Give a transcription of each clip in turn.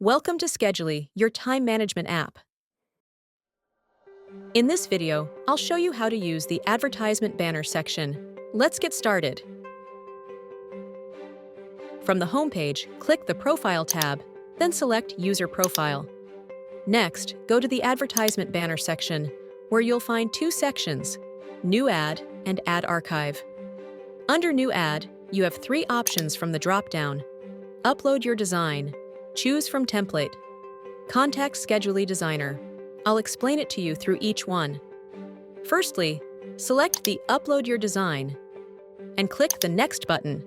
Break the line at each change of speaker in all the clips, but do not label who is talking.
Welcome to Scheduley, your time management app. In this video, I'll show you how to use the Advertisement banner section. Let's get started. From the homepage, click the Profile tab, then select User Profile. Next, go to the Advertisement banner section, where you'll find two sections, New Ad and Ad Archive. Under New Ad, you have three options from the drop-down. Upload your design, choose from template, contact Scheduley designer. I'll explain it to you through each one. Firstly, select the Upload Your Design and click the Next button,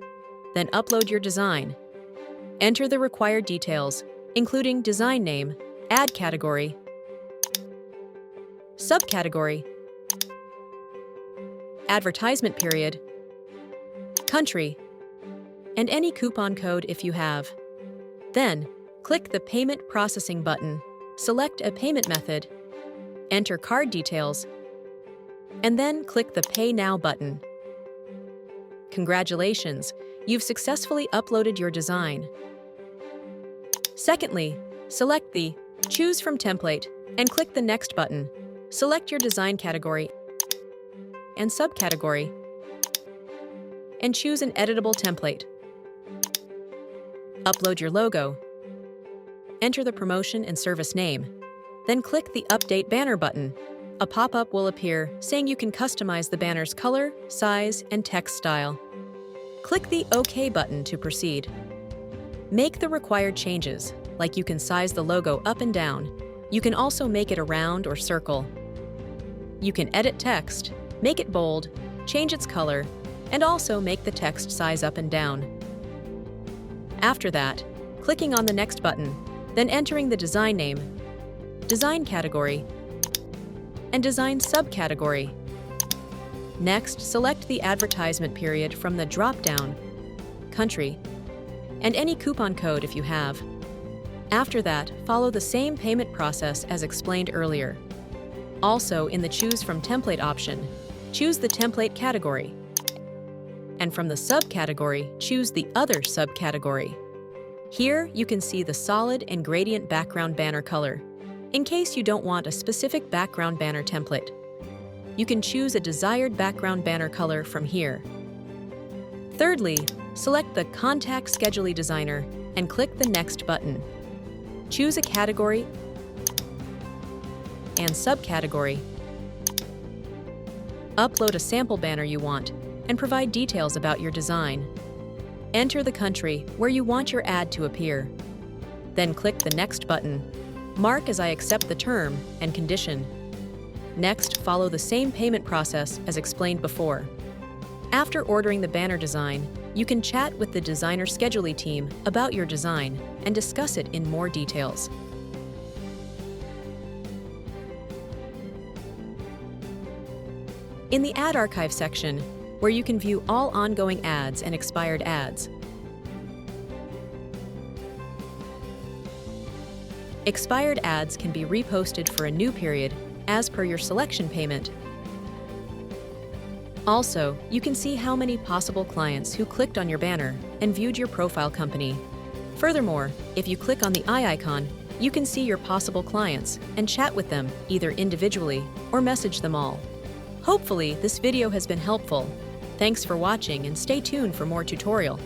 then upload your design. Enter the required details, including design name, ad category, subcategory, advertisement period, country, and any coupon code if you have. Then, click the Payment Processing button, select a payment method, enter card details, and then click the Pay Now button. Congratulations, you've successfully uploaded your design. Secondly, select the Choose from Template and click the Next button. Select your design category and subcategory and choose an editable template. Upload your logo. Enter the promotion and service name. Then click the Update Banner button. A pop-up will appear saying you can customize the banner's color, size, and text style. Click the OK button to proceed. Make the required changes, like you can size the logo up and down. You can also make it a round or circle. You can edit text, make it bold, change its color, and also make the text size up and down. After that, clicking on the Next button, then entering the design name, design category, and design subcategory. Next, select the advertisement period from the drop-down, country, and any coupon code if you have. After that, follow the same payment process as explained earlier. Also, in the Choose from Template option, choose the template category. And from the subcategory, choose the other subcategory. Here, you can see the solid and gradient background banner color, in case you don't want a specific background banner template. You can choose a desired background banner color from here. Thirdly, select the Contact Scheduley designer and click the Next button. Choose a category and subcategory. Upload a sample banner you want and provide details about your design. Enter the country where you want your ad to appear. Then click the Next button. Mark as I accept the term and condition. Next, follow the same payment process as explained before. After ordering the banner design, you can chat with the designer Scheduley team about your design and discuss it in more details. In the Ad Archive section, where you can view all ongoing ads and expired ads. Expired ads can be reposted for a new period as per your selection payment. Also, you can see how many possible clients who clicked on your banner and viewed your profile company. Furthermore, if you click on the eye icon, you can see your possible clients and chat with them either individually or message them all. Hopefully, this video has been helpful. Thanks for watching and stay tuned for more tutorial.